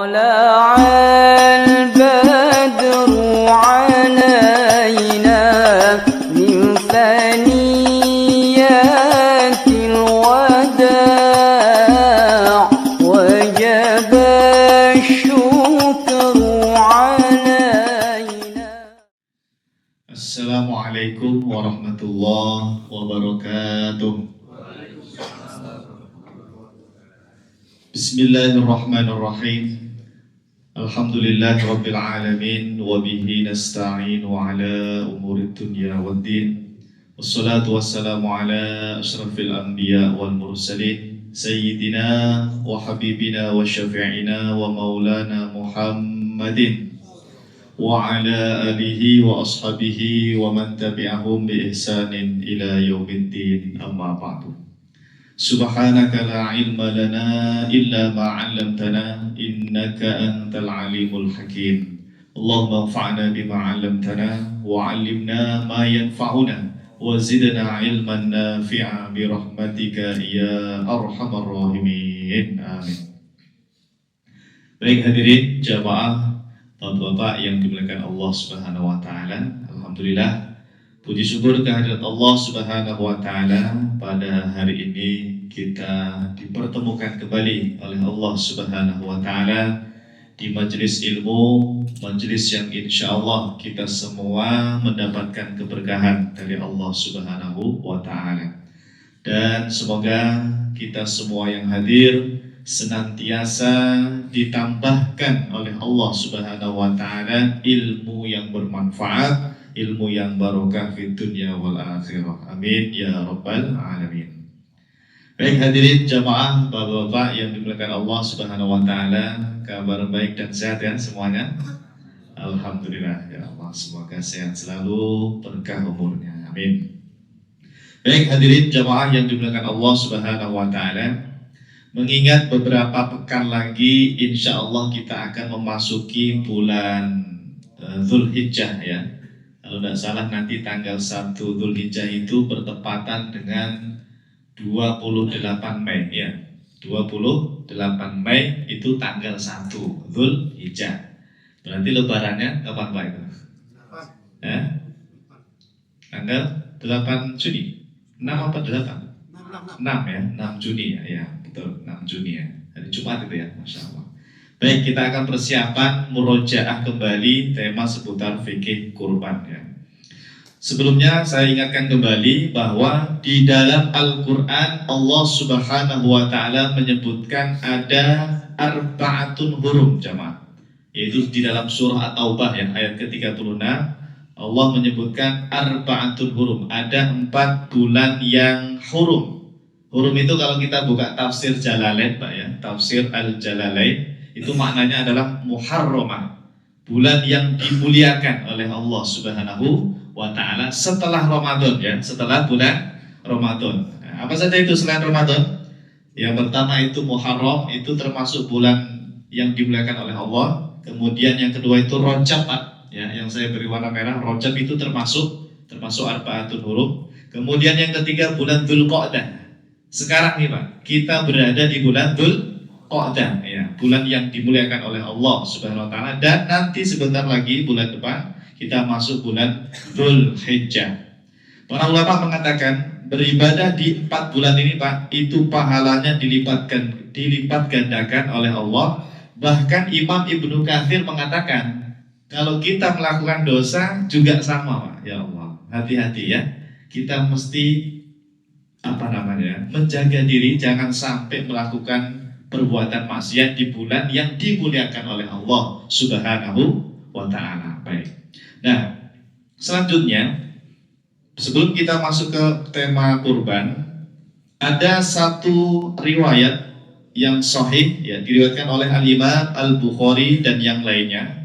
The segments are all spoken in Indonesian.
طلع البدر علينا من ثنيات الوداع وجب الشكر علينا. Assalamualaikum warahmatullahi wabarakatuh. Bismillahirrahmanirrahim. Alhamdulillahi rabbil alamin wa bihi nasta'inu ala umurid dunya waddin. Wassalatu wassalamu ala asyrafil anbiya wal mursalin sayyidina wa habibina wa syafi'ina wa maulana Muhammadin wa ala alihi wa ashabihi wa man tabi'ahum bi ihsanin ila yaumiddin, amma ba'du. Subhanaka la ilma lana illa ma 'allamtana innaka antal alimul hakim. Allahumma anfa'na bima 'allamtana wa 'allimna ma yanfa'una wa zidna ilman nafi'a bi rahmatika ya arhamar rahimin. Amin. Baik hadirin jamaah Bapak-bapak yang dimuliakan Allah Subhanahu wa taala, alhamdulillah puji syukur kehadirat Allah Subhanahu wa taala, pada hari ini kita dipertemukan kembali oleh Allah Subhanahu wa taala di majelis ilmu, majelis yang insyaallah kita semua mendapatkan keberkahan dari Allah Subhanahu wa taala. Dan semoga kita semua yang hadir senantiasa ditambahkan oleh Allah Subhanahu wa taala ilmu yang bermanfaat, ilmu yang barokah fid dunya wal akhirah. Amin ya rabbal alamin. Baik hadirin jamaah Bapak-bapak yang dimuliakan Allah Subhanahu wa taala, kabar baik dan sehat ya semuanya? Alhamdulillah ya Allah, semoga sehat selalu, berkah umurnya. Amin. Baik hadirin jamaah yang dimuliakan Allah Subhanahu wa taala, mengingat beberapa pekan lagi insya Allah kita akan memasuki bulan Dzulhijjah ya. Kalau tidak salah nanti tanggal 1 Dzulhijjah itu bertepatan dengan 28 Mei ya. 28 Mei itu tanggal 1 Dzulhijjah. Berarti lebarannya kapan Pak itu? Ya? Tanggal 8 Juni. 6 apa 8? 6 ya, 6 Juni ya. Betul, 6 Juni ya, hari Jumat itu ya, Masya Allah. Baik, kita akan persiapan murojaah kembali tema seputar fikih kurban ya. Sebelumnya saya ingatkan kembali bahwa di dalam Al-Quran Allah Subhanahu wa ta'ala menyebutkan ada arba'atun hurum jamaah, yaitu di dalam surah At-Taubah ya, ayat ke-36 Allah menyebutkan arba'atun hurum, ada 4 bulan yang hurum. Hurum itu kalau kita buka tafsir Jalalain Pak ya, tafsir Al-Jalalain itu maknanya adalah muharramah, bulan yang dimuliakan oleh Allah Subhanahu wa taala setelah Ramadan ya, setelah bulan Ramadan. Nah, apa saja itu selain Ramadan? Yang pertama itu Muharram, itu termasuk bulan yang dimuliakan oleh Allah. Kemudian yang kedua itu Rajab Pak ya, yang saya beri warna merah, Rajab itu termasuk arba'atun hurum. Kemudian yang ketiga bulan Dzulqa'dah. Sekarang nih Pak, kita berada di bulan Dzulqa'dah ya, bulan yang dimuliakan oleh Allah Subhanahu wa taala, dan nanti sebentar lagi bulan depan kita masuk bulan Dzulhijjah. Para ulama mengatakan beribadah di 4 bulan ini Pak, itu pahalanya dilipat gandakan oleh Allah. Bahkan Imam Ibnu Katsir mengatakan kalau kita melakukan dosa juga sama Pak. Ya Allah, hati-hati ya. Kita mesti menjaga diri jangan sampai melakukan perbuatan maksiat di bulan yang dimuliakan oleh Allah Subhanahu wa taala. Baik. Nah, selanjutnya sebelum kita masuk ke tema kurban, ada satu riwayat yang sahih ya, diriwayatkan oleh Al-Imam Al-Bukhari dan yang lainnya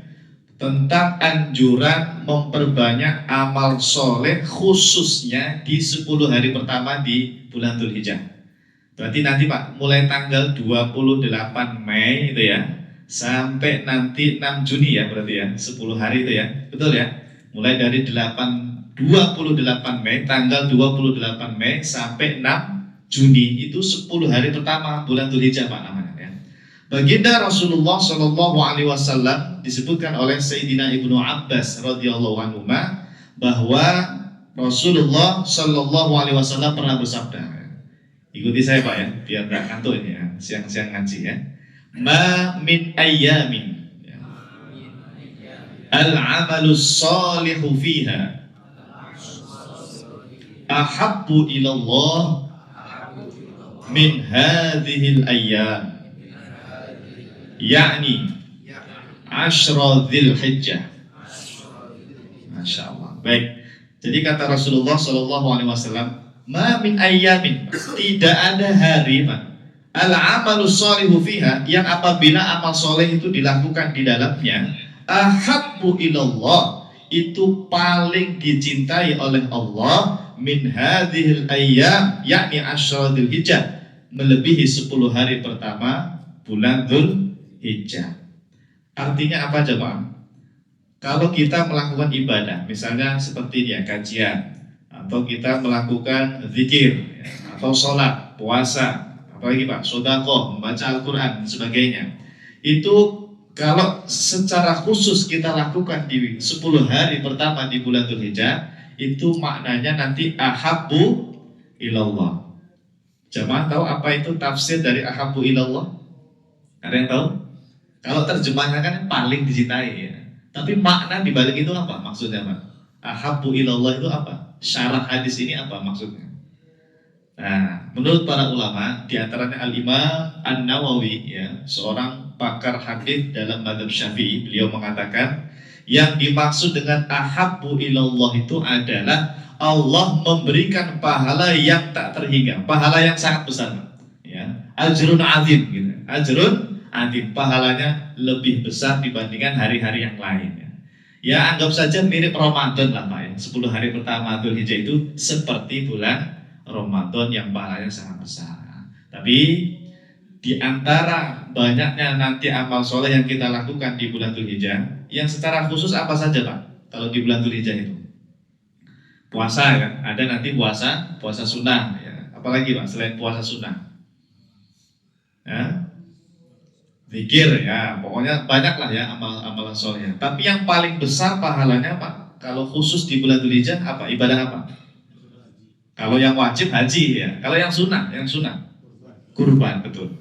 tentang anjuran memperbanyak amal soleh khususnya di 10 hari pertama di bulan Dzulhijjah. Berarti nanti Pak, mulai tanggal 28 Mei itu ya, sampai nanti 6 Juni ya, berarti ya, 10 hari itu ya, betul ya. Mulai dari 28 Mei, tanggal 28 Mei sampai 6 Juni itu 10 hari pertama bulan Dzulhijjah Pak namanya ya. Baginda Rasulullah Shallallahu Alaihi Wasallam disebutkan oleh Sayyidina Ibnu Abbas radhiyallahu anhu bahwa Rasulullah Shallallahu Alaihi Wasallam pernah bersabda, ikuti saya Pak ya, biar nggak ngantuk ini ya, siang-siang ngaji ya. Ma min ayyamin al-amalus salihu fiha ahabbu ilallah min hadhil ayyam, yakni Ashra Dzil Hijjah. Masya Allah. Baik. Jadi kata Rasulullah Shallallahu Alaihi Wasallam, ma min ayyamin, tidak ada hari al-amalus sholihu fiha, yang apabila amal soleh itu dilakukan di dalamnya, ahabbu ilallah, itu paling dicintai oleh Allah, min hadhil ayyam, yakni Ashra Dzil Hijjah, melebihi 10 hari pertama bulan Dzul Hijjah. Artinya apa jemaah? Kalau kita melakukan ibadah, misalnya seperti ini ya, kajian, atau kita melakukan zikir, atau sholat, puasa, apalagi Pak, sedekah, membaca Al-Quran, dan sebagainya, itu kalau secara khusus kita lakukan di 10 hari pertama di bulan Dzulhijjah, itu maknanya nanti ahabbu ilallah. Jemaah tahu apa itu tafsir dari ahabbu ilallah? Ada yang tahu? Kalau terjemahnya kan paling dicintai ya. Tapi makna dibalik itu apa maksudnya Pak? Ahabbu ilallah itu apa? Syarah hadis ini apa maksudnya? Nah, menurut para ulama, diantaranya Al-Imam An-Nawawi ya, seorang pakar hadis dalam mazhab Syafi'i, beliau mengatakan yang dimaksud dengan ahabbu ilallah itu adalah Allah memberikan pahala yang tak terhingga, pahala yang sangat besar ya. Ajrun azim gitu. Ajrun azim, pahalanya lebih besar dibandingkan hari-hari yang lain ya. Ya anggap saja mirip Ramadan lah Pak ya. 10 hari pertama Dzulhijjah itu seperti bulan Ramadan yang pahalanya sangat besar. Tapi di antara banyaknya nanti amal soleh yang kita lakukan di bulan Dzulhijjah, yang secara khusus apa saja Pak? Kalau di bulan Dzulhijjah itu puasa kan, ada nanti puasa sunnah ya. Apalagi Pak selain puasa sunnah? Ya, zikir ya, pokoknya banyak lah ya amal-amalan soleh. Tapi yang paling besar pahalanya Pak, kalau khusus di bulan Dzulhijjah apa? Ibadah apa? Kalau yang wajib haji ya, kalau yang sunnah kurban, betul.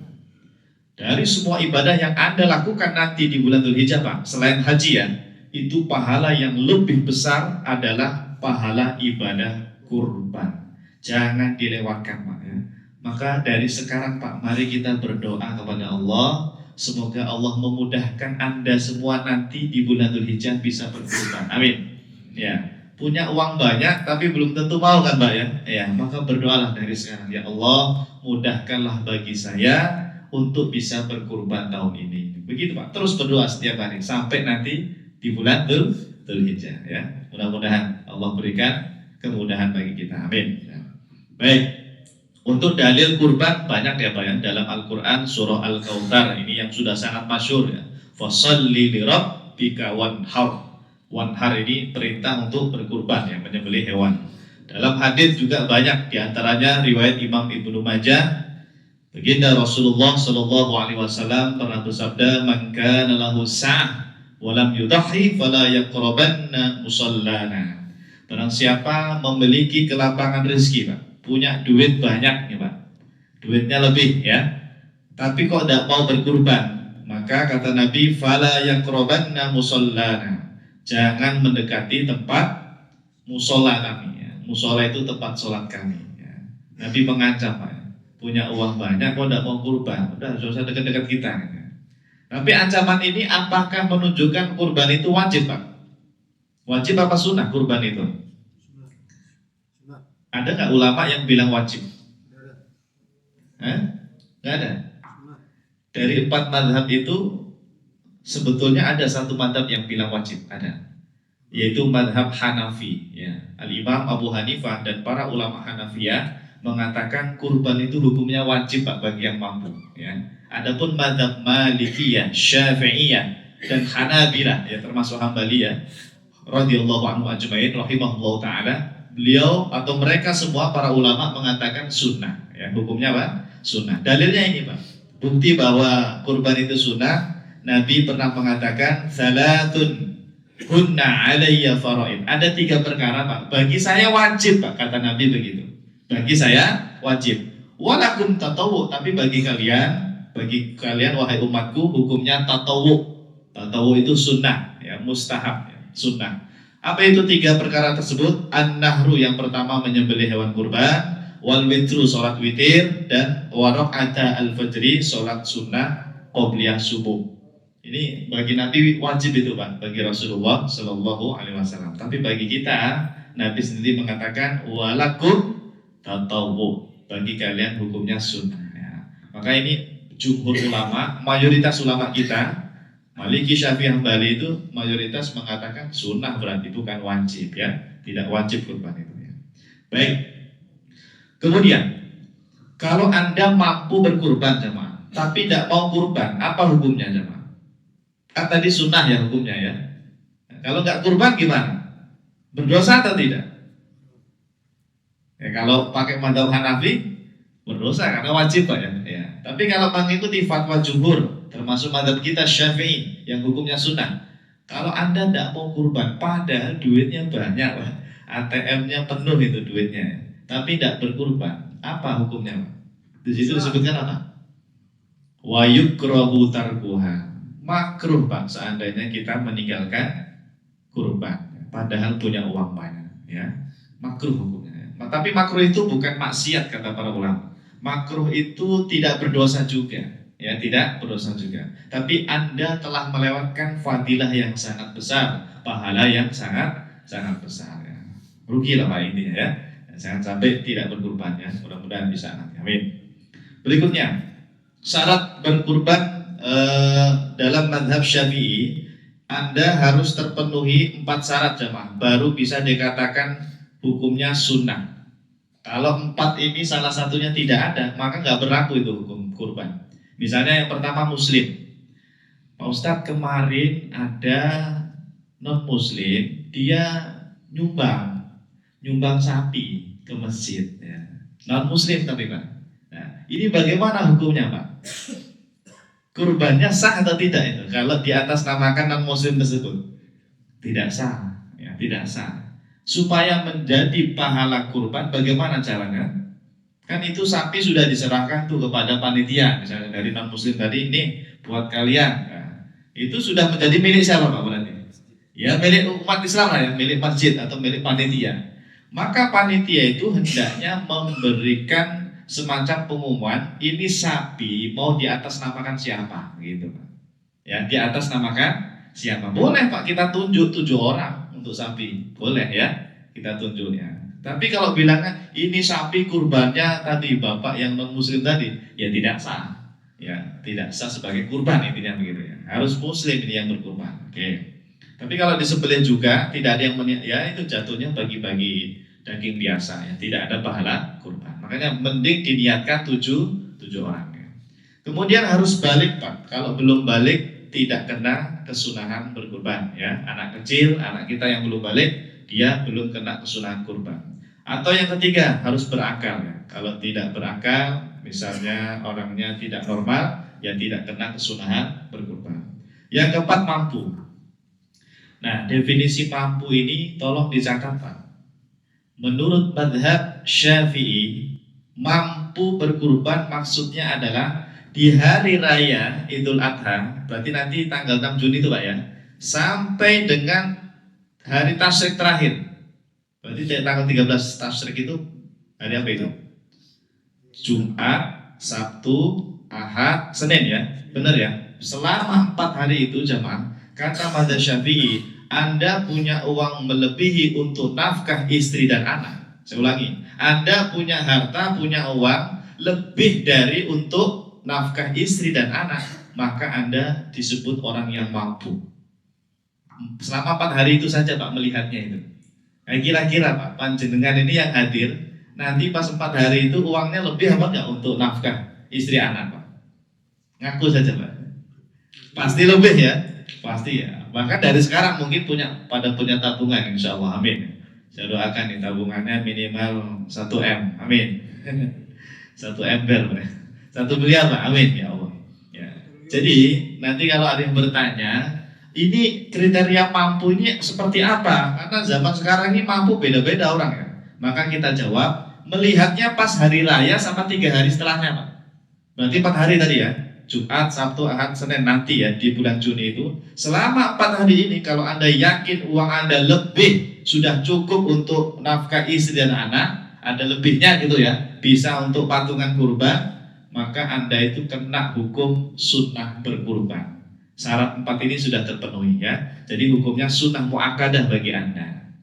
Dari semua ibadah yang Anda lakukan nanti di bulan Dzulhijjah Pak, selain haji ya, itu pahala yang lebih besar adalah pahala ibadah kurban. Jangan dilewatkan Pak ya. Maka dari sekarang Pak, mari kita berdoa kepada Allah, semoga Allah memudahkan Anda semua nanti di bulan Dzulhijjah bisa berkurban. Amin. Ya. Punya uang banyak tapi belum tentu mau kan Mbak ya? Ya, maka berdoalah dari sekarang, ya Allah, mudahkanlah bagi saya untuk bisa berkurban tahun ini. Begitu Pak, terus berdoa setiap hari sampai nanti di bulan Dzulhijjah ya. Mudah-mudahan Allah berikan kemudahan bagi kita. Amin. Ya. Baik. Untuk dalil kurban banyak ya Pak ya, dalam Al-Qur'an surah Al-Kautsar ini yang sudah sangat masyhur ya. Fasholli li rabbika wanhar. Wanhar ini perintah untuk berkurban ya, menyembelih hewan. Dalam hadis juga banyak, diantaranya riwayat Imam Ibnu Majah. Baginda Rasulullah Shallallahu Alaihi Wasallam pernah bersabda, "Man kana lahu sa'ah wa lam yudhi fala yaqrabanna musallana." Barang siapa memiliki kelapangan rezeki Pak, punya duit banyak ya Pak, duitnya lebih ya, tapi kok tidak mau berkurban, maka kata Nabi, "Fala yaqrabanna musallana." Jangan mendekati tempat musola kami ya. Musola itu tempat sholat kami ya. Nabi mengancam Pak, punya uang banyak kok tidak mau kurban, udah susah dekat-dekat kita ya. Tapi ancaman ini apakah menunjukkan kurban itu wajib Pak? Wajib apa sunnah kurban itu? Ada nggak ulama yang bilang wajib? Nggak ada. Dari 4 mazhab itu sebetulnya ada satu mazhab yang bilang wajib, ada, yaitu mazhab Hanafi ya. Al-Imam Abu Hanifah dan para ulama Hanafiyah mengatakan kurban itu hukumnya wajib Pak bagi yang mampu ya. Adapun mazhab Malikiyah, Syafi'iyah dan Hanabilah ya, termasuk Hambaliyah radhiyallahu anhu ajmain rahimahullahu taala, beliau atau mereka semua para ulama mengatakan sunnah ya, hukumnya Pak sunnah. Dalilnya ini Pak, Bukti bahwa kurban itu sunnah, Nabi pernah mengatakan salatun hunna alayya faraid. Ada 3 perkara Pak, bagi saya wajib Pak, kata Nabi begitu. Bagi saya wajib. Walakum tatawu, tapi bagi kalian wahai umatku hukumnya tatawu. Tatawu itu sunnah, ya, mustahab, ya, sunnah. Apa itu 3 perkara tersebut? An-nahru, yang pertama menyembelih hewan kurban, wal witru, sholat witir, dan waraqata al-fajri, sholat sunnah qobliyah subuh. Ini bagi Nabi wajib itu Pak, bagi Rasulullah Shallallahu Alaihi Wasallam. Tapi bagi kita, Nabi sendiri mengatakan walakum tatawu, bagi kalian hukumnya sunnah. Ya. Maka ini jumhur ulama, mayoritas ulama kita, Maliki, Syafi'i, Hambali itu mayoritas mengatakan sunnah, berarti bukan wajib, ya, tidak wajib kurban itu. Ya. Baik. Kemudian, kalau Anda mampu berkurban jemaah, tapi tidak mau kurban, apa hukumnya jemaah? Kan tadi sunnah ya hukumnya ya. Kalau nggak kurban gimana? Berdosa atau tidak? Ya, kalau pakai madzhab Hanafi berdosa karena wajib Pak ya. Ya. Tapi kalau mengikuti fatwa jumhur, termasuk madzhab kita Syafi'i yang hukumnya sunnah, kalau Anda tidak mau kurban, padahal duitnya banyak Pak, ATM-nya penuh itu duitnya, tapi tidak berkurban, apa hukumnya Pak? Di situ disebutkan apa? Wa yukrahu tarkuha. Makruh Pak seandainya kita meninggalkan kurban, padahal punya uang banyak, ya. Makruh hukumnya. Tapi makruh itu bukan maksiat kata para ulama. Makruh itu tidak berdosa juga, ya, tidak berdosa juga. Tapi Anda telah melewatkan fadilah yang sangat besar, pahala yang sangat besar. Ya. Rugilah Pak intinya ya. Jangan sampai tidak berkurban ya. Mudah-mudahan bisa nanti. Amin. Berikutnya, syarat berkurban dalam mazhab Syafi'i, Anda harus terpenuhi 4 syarat jemaah, baru bisa dikatakan hukumnya sunnah. Kalau 4 ini salah satunya tidak ada, maka nggak berlaku itu hukum kurban. Misalnya yang pertama muslim. Pak Ustadz, kemarin ada non muslim, dia nyumbang sapi ke masjid, ya. Non muslim tapi Pak. Nah, ini bagaimana hukumnya Pak? Kurbannya sah atau tidak itu? Kalau di atas namakan non muslim tersebut tidak sah, ya, tidak sah. Supaya menjadi pahala kurban, bagaimana caranya? Kan itu sapi sudah diserahkan tuh kepada panitia, misalnya dari non muslim tadi, ini buat kalian. Nah, itu sudah menjadi milik siapa Pak berarti? Ya milik umat Islam lah ya, milik masjid atau milik panitia. Maka panitia itu hendaknya memberikan semacam pengumuman, ini sapi mau di atas namakan siapa gitu Pak. Ya, di atas namakan siapa? Boleh Pak, kita tunjuk 7 orang untuk sapi. Boleh ya, kita tunjuknya. Tapi kalau bilangnya ini sapi kurbannya tadi Bapak yang non muslim tadi, ya tidak sah. Ya, tidak sah sebagai kurban intinya begitu ya. Harus muslim ini yang berkurban. Oke. Tapi kalau disembelih juga tidak ada yang ya itu jatuhnya bagi-bagi daging biasa ya, tidak ada pahala kurban. Makanya mending diniatkan 7 orang ya. Kemudian harus balik Pak. Kalau belum balik tidak kena kesunahan berkurban ya. Anak kecil, anak kita yang belum balik, dia belum kena kesunahan kurban. Atau yang ketiga harus berakal ya. Kalau tidak berakal, misalnya orangnya tidak normal, ya tidak kena kesunahan berkurban. Yang keempat mampu. Nah, definisi mampu ini tolong dicatat Pak. Menurut mazhab Syafi'i, mampu berkurban maksudnya adalah di hari raya Idul Adha, berarti nanti tanggal 6 Juni itu Pak ya, sampai dengan hari tasyrik terakhir. Berarti tanggal 13 tasyrik itu hari apa itu? Jumat, Sabtu, Ahad, Senin ya. Benar ya? Selama 4 hari itu jemaah, kata mazhab Syafi'i, Anda punya uang melebihi untuk nafkah istri dan anak. Saya ulangi, Anda punya harta, punya uang lebih dari untuk nafkah istri dan anak, maka Anda disebut orang yang mampu. Selama 4 hari itu saja Pak melihatnya itu. Nah, kira-kira Pak, panjenengan ini yang hadir, nanti pas 4 hari itu uangnya lebih apa enggak untuk nafkah istri anak Pak? Ngaku saja Pak. Pasti lebih ya, pasti ya. Bahkan dari sekarang mungkin punya tabungan, insya Allah, amin. Saya doakan nih tabungannya minimal 1 M, amin. 1 ember, 1 miliar Pak, amin ya Allah. Jadi nanti kalau ada yang bertanya, ini kriteria mampu ini seperti apa? Karena zaman sekarang ini mampu beda-beda orang ya. Maka kita jawab, melihatnya pas hari raya sama 3 hari setelahnya Pak. Berarti 4 hari tadi ya. Jumat, Sabtu, Ahad, Senin nanti ya di bulan Juni itu. Selama 4 hari ini kalau Anda yakin uang Anda lebih sudah cukup untuk nafkah istri dan anak, ada lebihnya gitu ya, bisa untuk patungan kurban, maka Anda itu kena hukum sunnah berkurban. Syarat 4 ini sudah terpenuhi ya. Jadi hukumnya sunnah muakkadah bagi Anda.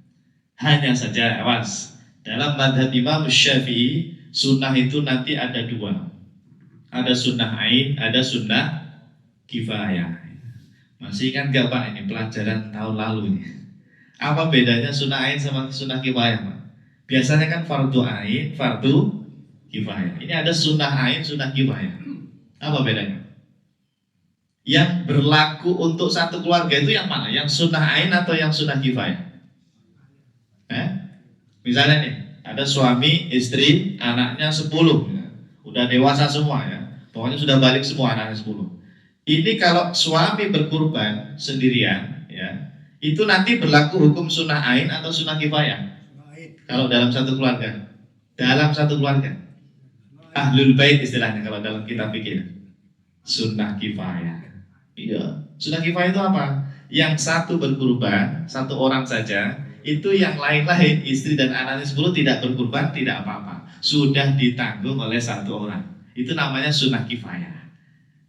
Hanya saja awas, dalam madhab Imam Syafi'i sunnah itu nanti ada 2. Ada sunnah ain, ada sunnah kifayah. Masih ingat gak Pak ini pelajaran tahun lalu ini? Apa bedanya sunnah ain sama sunnah kifayah Pak? Biasanya kan fardu ain, fardu kifayah. Ini ada sunnah ain, sunnah kifayah. Apa bedanya? Yang berlaku untuk satu keluarga itu yang mana? Yang sunnah ain atau yang sunnah kifayah? Misalnya nih, ada suami, istri, anaknya 10, udah dewasa semua ya. Pokoknya sudah balik semua anaknya 10. Ini kalau suami berkurban sendirian ya, itu nanti berlaku hukum sunnah ain atau sunnah kifayah? Kalau dalam satu keluarga. Dalam satu keluarga. Ahlul bait istilahnya kalau dalam kitab fikih. Sunnah kifayah. Iya, sunnah kifayah itu apa? Yang satu berkurban, satu orang saja, itu yang lain-lain, istri dan anaknya 10 tidak berkurban, tidak apa-apa. Sudah ditanggung oleh satu orang. Itu namanya sunnah kifayah.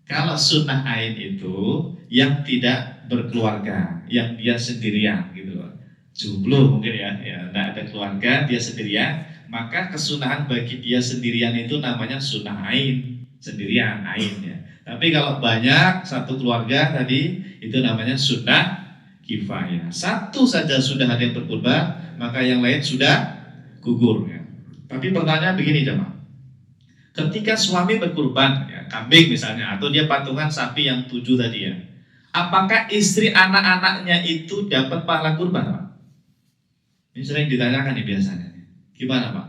Kalau sunnah ain itu yang tidak berkeluarga, yang dia sendirian gitu loh. Jomblo mungkin ya, tidak ada keluarga, dia sendirian, maka kesunahan bagi dia sendirian itu namanya sunnah ain, sendirian ain ya. Tapi kalau banyak satu keluarga tadi itu namanya sunnah kifayah. Satu saja sudah ada yang berkurban, maka yang lain sudah gugur ya. Tapi pertanyaan begini jemaah. Ketika suami berkurban ya, kambing misalnya, atau dia patungan sapi yang 7 tadi ya, apakah istri anak-anaknya itu dapat pahala kurban Pak? Ini sering ditanyakan nih biasanya. Gimana Pak?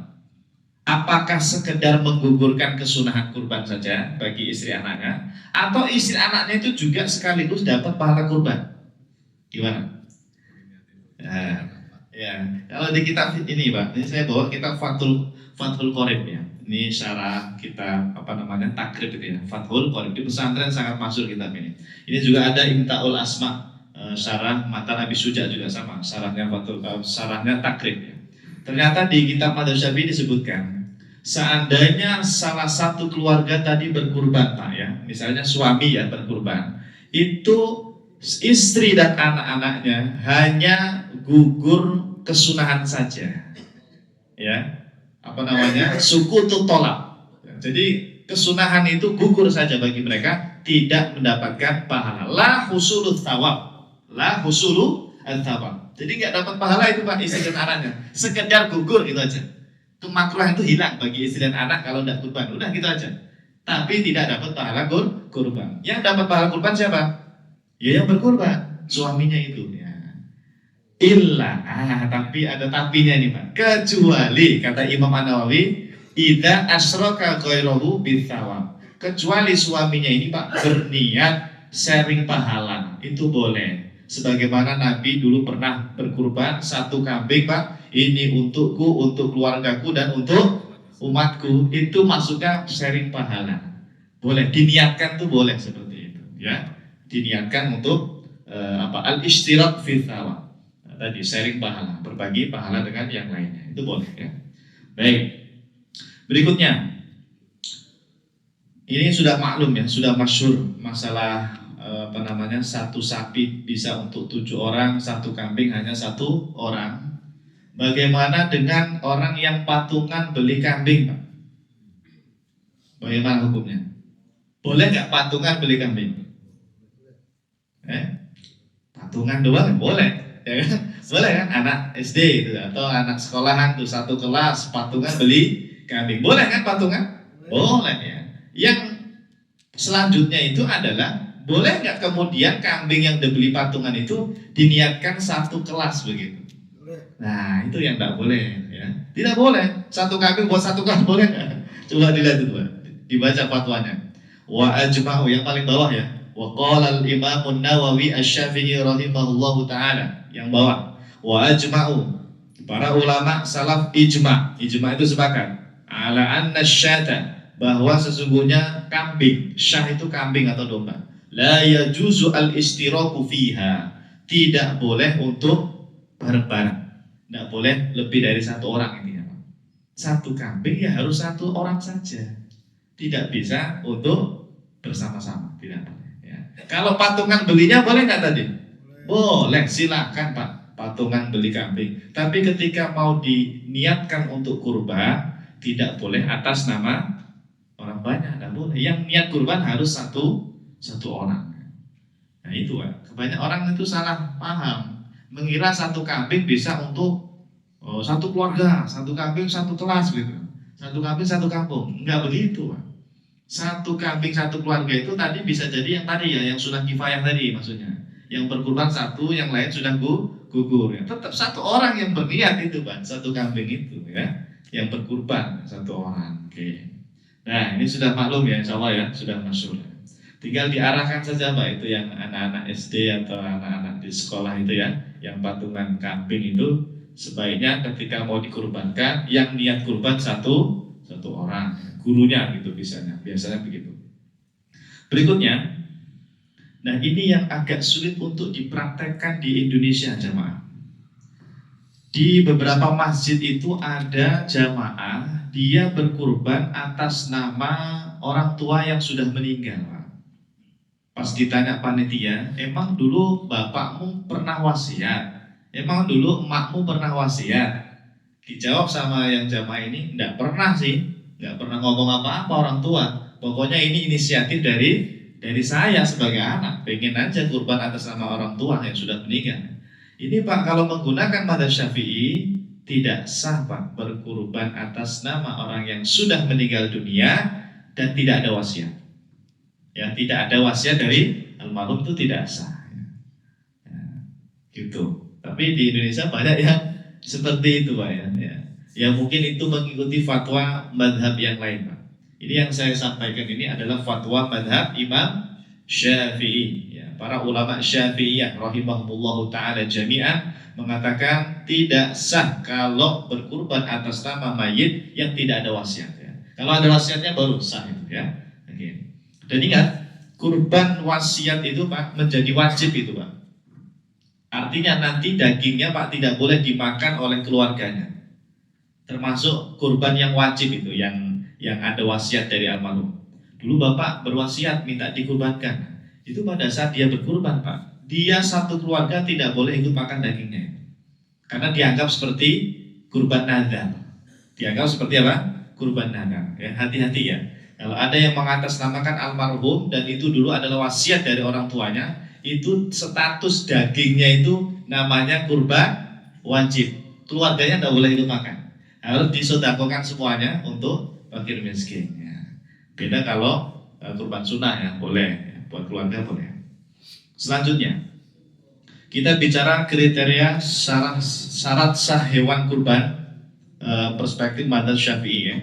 Apakah sekedar menggugurkan kesunahan kurban saja bagi istri anaknya, atau istri anaknya itu juga sekaligus dapat pahala kurban? Gimana? Ya, kalau di kitab ini Pak, ini saya bawa kitab Fathul Qorib ya. Ini syarah kita takrib itu ya, Fathul Qorib di pesantren sangat masyhur kitab ini. Ini juga ada Imtaul Asma, syarah Matan Abi Suja juga sama, syarahnya takrib ya. Ternyata di kitab Madzhab Syafi'i disebutkan, seandainya salah satu keluarga tadi berkurban Pak ya, misalnya suami ya berkurban, itu istri dan anak-anaknya hanya gugur kesunahan saja ya, sukutu tolak. Jadi kesunahan itu gugur saja bagi mereka, tidak mendapatkan pahala. La husulu thawab, la husulu thawab. Jadi nggak dapat pahala itu Pak istri dan anaknya, sekedar gugur gitu aja. Kemakruhan itu hilang bagi istri dan anak kalau tidak kurban, udah gitu aja. Tapi tidak dapat pahala kurban. Yang dapat pahala kurban siapa? Ya yang berkurban, suaminya itu ya. Tapi ada tapinya nih Pak. Kecuali kata Imam An-Nawawi, idza asyraka ghairahu bitsawab. Kecuali suaminya ini Pak berniat sharing pahala, itu boleh. Sebagaimana Nabi dulu pernah berkurban 1 kambing Pak, ini untukku, untuk keluargaku dan untuk umatku. Itu maksudnya sharing pahala. Boleh diniatkan tuh, boleh seperti itu ya. Diniatkan untuk al-ishtirak fi tsawab. Tadi sharing pahala, berbagi pahala dengan yang lainnya, itu boleh ya. Baik, berikutnya ini sudah maklum ya, sudah masyhur masalah satu sapi bisa untuk 7 orang, 1 kambing hanya 1 orang. Bagaimana dengan orang yang patungan beli kambing Pak? Bagaimana hukumnya? Boleh nggak patungan beli kambing? Patungan doang boleh. Ya kan? Boleh kan, anak SD itu atau anak sekolahan tuh 1 kelas patungan beli kambing, boleh kan patungan? Boleh ya. Yang selanjutnya itu adalah, boleh nggak kemudian kambing yang dibeli patungan itu diniatkan 1 kelas begitu? Nah itu yang tidak boleh ya. Tidak boleh 1 kambing buat 1 kelas, boleh nggak? Coba dilihat itu Pak, dibaca fatwanya. Wa ajma'u yang paling bawah ya. Wa qala al-Imam An-Nawawi Asy-Syafi'i rahimahullahu taala, yang bawah, wa ajma'u, para ulama salaf ijma itu sepakat, ala anna syata, bahwa sesungguhnya kambing, syah itu kambing atau domba, la yajuzu al-istiraku fiha, tidak boleh untuk bareng-bareng, tidak boleh lebih dari satu orang. Intinya satu kambing ya harus satu orang saja, tidak bisa untuk bersama-sama, tidak boleh ya. Kalau patungan belinya boleh nggak tadi? Boleh, silakan Pak, patungan beli kambing. Tapi ketika mau diniatkan untuk kurban, tidak boleh atas nama orang banyak, tidak boleh. Yang niat kurban harus satu orang. Nah itu Pak, kebanyakan orang itu salah paham, mengira satu kambing bisa untuk satu keluarga, satu kambing satu kelas gitu, satu kambing satu kampung. Enggak begitu Pak. Satu kambing satu keluarga itu tadi bisa jadi yang tadi ya, yang sudah kifayah tadi, maksudnya yang berkurban satu, yang lain sudah gugur ya. Tetap satu orang yang berniat itu Pak, satu kambing itu ya, yang berkurban satu orang. Oke. Nah ini sudah maklum ya, insya Allah ya, sudah masyhur. Tinggal diarahkan saja Pak, itu yang anak-anak SD atau anak-anak di sekolah itu ya, yang patungan kambing itu sebaiknya ketika mau dikurbankan, yang niat kurban satu orang, gurunya gitu biasanya begitu. Berikutnya, nah ini yang agak sulit untuk dipraktekkan di Indonesia jamaah. Di beberapa masjid itu ada jamaah dia berkurban atas nama orang tua yang sudah meninggal. Pas ditanya panitia, emang dulu bapakmu pernah wasiat? Emang dulu emakmu pernah wasiat? Dijawab sama yang jamaah ini, enggak pernah sih, enggak pernah ngomong apa-apa orang tua. Pokoknya ini inisiatif dari saya sebagai anak, pengen aja kurban atas nama orang tua yang sudah meninggal. Ini Pak, kalau menggunakan madzhab Syafi'i tidak sah Pak berkurban atas nama orang yang sudah meninggal dunia dan tidak ada wasiat. Ya, tidak ada wasiat dari almarhum itu tidak sah. Ya, gitu. Tapi di Indonesia banyak yang seperti itu Pak ya. Ya mungkin itu mengikuti fatwa madhab yang lain Pak. Ini yang saya sampaikan ini adalah fatwa madhab Imam Syafi'i ya. Para ulama Syafi'iyah rahimahumullahu ta'ala jami'an mengatakan tidak sah kalau berkurban atas nama mayit yang tidak ada wasiat ya. Kalau ada wasiatnya baru sah itu ya. Oke. Dan ingat, kurban wasiat itu Pak menjadi wajib itu Pak. Artinya nanti dagingnya Pak tidak boleh dimakan oleh keluarganya. Termasuk kurban yang wajib itu, yang ada wasiat dari almarhum. Dulu Bapak berwasiat minta dikurbankan. Itu pada saat dia berkurban Pak, dia satu keluarga tidak boleh ikut makan dagingnya. Karena dianggap seperti kurban nazar. Dianggap seperti apa? Kurban nazar. Ya, hati-hati ya. Kalau ada yang mengatasnamakan almarhum dan itu dulu adalah wasiat dari orang tuanya, itu status dagingnya itu namanya kurban wajib. Keluarganya tidak boleh ikut makan, harus disedekahkan semuanya untuk fakir miskin ya. Beda kalau kurban sunnah ya, boleh ya, buat keluarga boleh. Selanjutnya kita bicara kriteria syarat sah hewan kurban perspektif madzhab Syafi'i ya.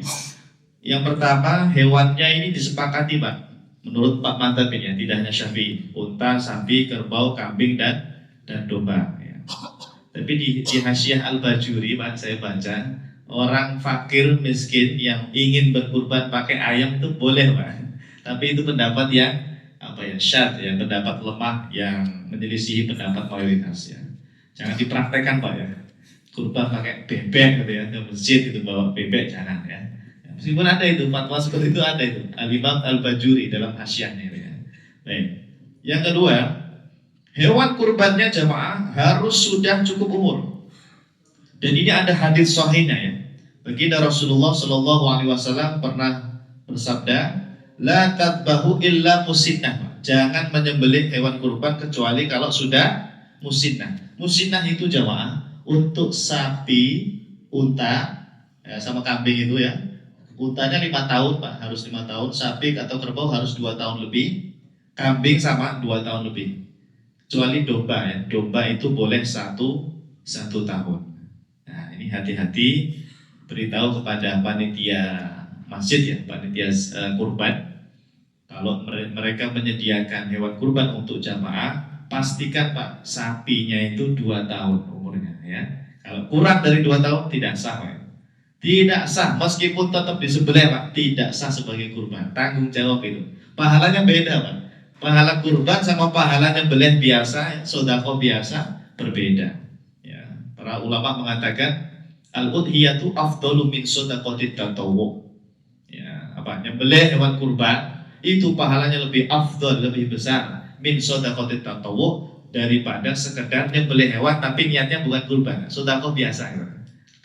Yang pertama, hewannya ini disepakati Pak, menurut Pak madzhab ini ya, tidak hanya Syafi'i, unta, sapi, kerbau, kambing dan domba ya. Tapi di Hasyiah Al-Bajuri Pak saya baca, orang fakir miskin yang ingin berkurban pakai ayam itu boleh Pak. Tapi itu pendapat yang syadz ya, pendapat lemah yang menyelisihi pendapat mayoritas ya. Jangan dipraktekkan Pak ya. Kurban pakai bebek gitu ya, ke masjid itu bawa bebek jangan ya. Meskipun ada itu fatwa seperti itu, ada itu Al-Imam Al-Bajuri dalam Hasyiahnya ya. Baik. Yang kedua, hewan kurbannya jamaah harus sudah cukup umur. Dan ini ada hadis sahihnya ya. Baginda Rasulullah Shallallahu Alaihi Wasallam pernah bersabda, la tadbahu illa musinnah. Jangan menyembelih hewan kurban kecuali kalau sudah musinnah. Musinnah itu jamaah untuk sapi, unta, ya, sama kambing itu ya. Untanya 5 tahun Pak, harus 5 tahun. Sapi atau kerbau harus 2 tahun lebih. Kambing sama 2 tahun lebih. Kecuali domba ya. Domba itu boleh 1 tahun. Nah ini hati-hati, beritahu kepada panitia masjid ya, panitia kurban. Kalau mereka menyediakan hewan kurban untuk jamaah, pastikan Pak, sapinya itu 2 tahun umurnya ya. Kalau kurang dari 2 tahun tidak sah Pak. Tidak sah, meskipun tetap disembelih Pak, tidak sah sebagai kurban. Tanggung jawab itu. Pahalanya beda Pak. Pahala kurban sama pahala nyembelih biasa, sedekah biasa berbeda. Ya, para ulama mengatakan al-udhiyatu afdalu min shadaqatit tatawwu. Ya, nyembelih hewan kurban itu pahalanya lebih afdal, lebih besar min shadaqatit tatawwu daripada sekedar nyembelih hewan tapi niatnya bukan kurban, sedekah biasa gitu.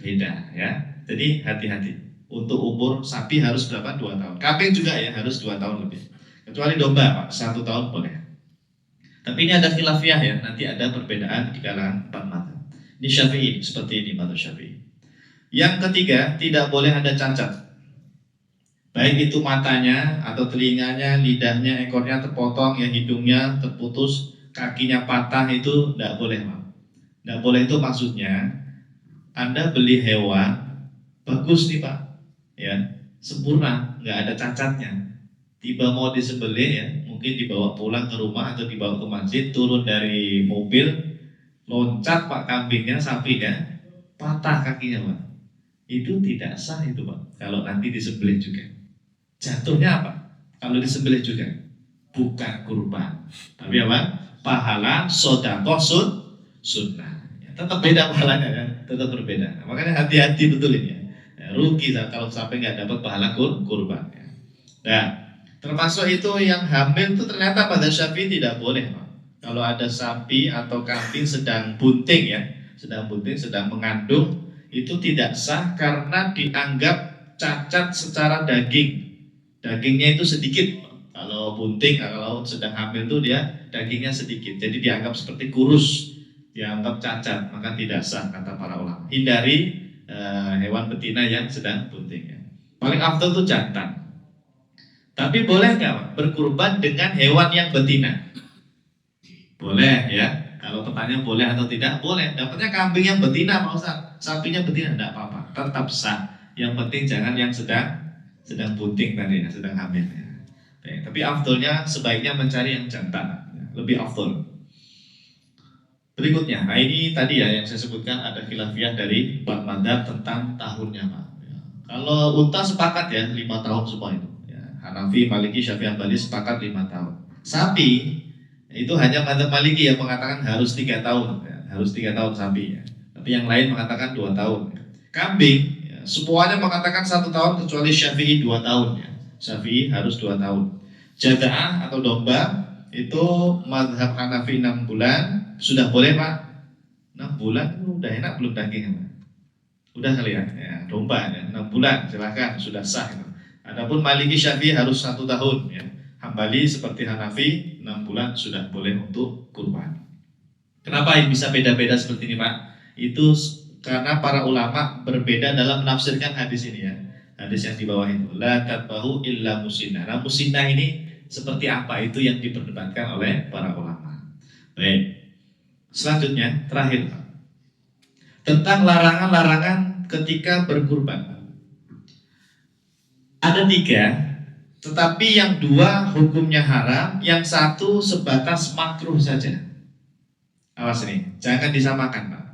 Beda ya. Jadi hati-hati. Untuk umur sapi harus berapa? 2 tahun. Kambing juga ya harus 2 tahun lebih. Kecuali domba Pak, 1 tahun boleh. Tapi ini ada khilafiyah ya, nanti ada perbedaan di kalangan 4 mazhab. Ini Syafi'i, seperti ini mazhab Syafi'i. Yang ketiga, tidak boleh ada cacat. Baik itu matanya atau telinganya, lidahnya, ekornya terpotong, ya hidungnya terputus, kakinya patah, itu tidak boleh Pak. Tidak boleh itu maksudnya Anda beli hewan bagus nih Pak, ya sempurna, nggak ada cacatnya. Tiba mau disembelih ya, mungkin dibawa pulang ke rumah atau dibawa ke masjid, turun dari mobil, loncat Pak kambingnya, sapinya, patah kakinya Pak. Itu tidak sah itu Pak. Kalau nanti disembelih juga, jatuhnya apa? Kalau disembelih juga bukan kurban, tapi apa? Pahala sedekah sunnah. Ya, tetap beda pahalanya ya, tetap berbeda. Makanya hati-hati betul ini ya. Rugi kalau sampai nggak dapat pahala kurban. Ya. Nah, termasuk itu yang hamil itu ternyata pada Syafi'i tidak boleh Pak. Kalau ada sapi atau kambing sedang bunting ya, sedang mengandung, itu tidak sah karena dianggap cacat secara daging. Dagingnya itu sedikit. Kalau bunting, kalau sedang hamil itu dia dagingnya sedikit, jadi dianggap seperti kurus, dianggap cacat, maka tidak sah kata para ulama. Hindari hewan betina yang sedang bunting ya. Paling afdal itu jantan. Tapi boleh nggak berkurban dengan hewan yang betina? Boleh ya. Kalau pertanyaan boleh atau tidak, boleh. Dapatnya kambing yang betina Pak Ustaz, sapinya betina, tidak apa-apa, tetap sah. Yang penting jangan yang sedang bunting tadi, yang sedang hamil ya. Tapi afdalnya sebaiknya mencari yang jantan, lebih afdal. Berikutnya, nah ini tadi ya yang saya sebutkan ada khilafiyah dari 4 mazhab tentang tahunnya Pak. Ya. Kalau unta sepakat ya 5 tahun semua itu. Ya. Hanafi, Maliki, Syafi'i, Hambali sepakat 5 tahun. Sapi itu hanya mazhab Maliki yang mengatakan harus 3 tahun, ya. Harus 3 tahun sapi. Ya. Tapi yang lain mengatakan 2 tahun. Ya. Kambing, ya. Semuanya mengatakan 1 tahun kecuali Syafi'i 2 tahun. Ya. Syafi'i harus 2 tahun. Jada'ah atau domba itu mazhab Hanafi 6 bulan. Sudah boleh Pak? 6 bulan udah enak belum dagingnya Pak? Udah kali ya, domba ya, 6 bulan silahkan, sudah sah itu. Adapun Maliki, Syafi'i harus 1 tahun ya. Hambali seperti Hanafi 6 bulan sudah boleh untuk kurban. Kenapa bisa beda-beda seperti ini Pak? Itu karena para ulama berbeda dalam menafsirkan hadis ini ya. Hadis yang di bawah itu, la tatbahu illa musinnah. Nah musinnah ini seperti apa, itu yang diperdebatkan oleh para ulama. Baik. Selanjutnya, terakhir tentang larangan-larangan ketika berkurban. Ada 3, tetapi yang 2 hukumnya haram, yang 1 sebatas makruh saja. Awas nih, jangan disamakan Pak.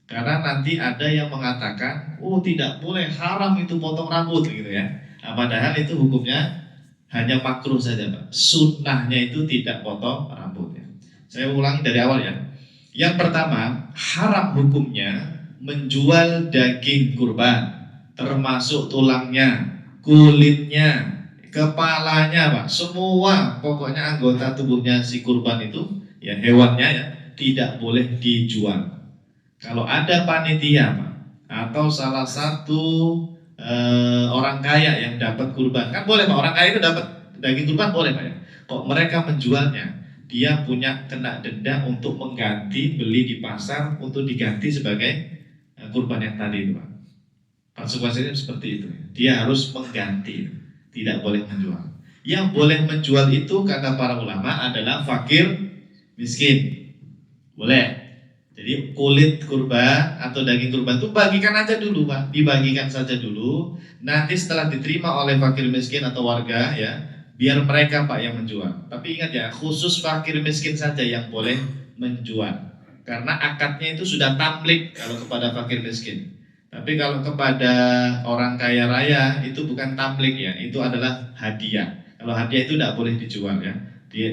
Karena nanti ada yang mengatakan, oh tidak boleh, haram itu potong rambut gitu ya. Nah, padahal itu hukumnya hanya makruh saja Pak. Sunnahnya itu tidak potong rambut ya. Saya ulangi dari awal ya. Yang pertama, haram hukumnya menjual daging kurban, termasuk tulangnya, kulitnya, kepalanya Pak, semua pokoknya anggota tubuhnya si kurban itu, ya hewannya ya, tidak boleh dijual. Kalau ada panitia Pak, atau salah satu orang kaya yang dapat kurban, kan boleh Pak, orang kaya itu dapat daging kurban boleh Pak ya. Kok mereka menjualnya? Dia punya kena denda untuk mengganti, beli di pasar untuk diganti sebagai kurban yang tadi itu Pak. Konsekuensinya seperti itu. Dia harus mengganti, tidak boleh menjual. Yang boleh menjual itu kata para ulama adalah fakir miskin. Boleh. Jadi kulit kurban atau daging kurban itu bagikan aja dulu Pak, dibagikan saja dulu. Nanti setelah diterima oleh fakir miskin atau warga ya, biar mereka Pak yang menjual. Tapi ingat ya, khusus fakir miskin saja yang boleh menjual. Karena akadnya itu sudah tamlik kalau kepada fakir miskin. Tapi kalau kepada orang kaya raya itu bukan tamlik ya, itu adalah hadiah. Kalau hadiah itu tidak boleh dijual ya.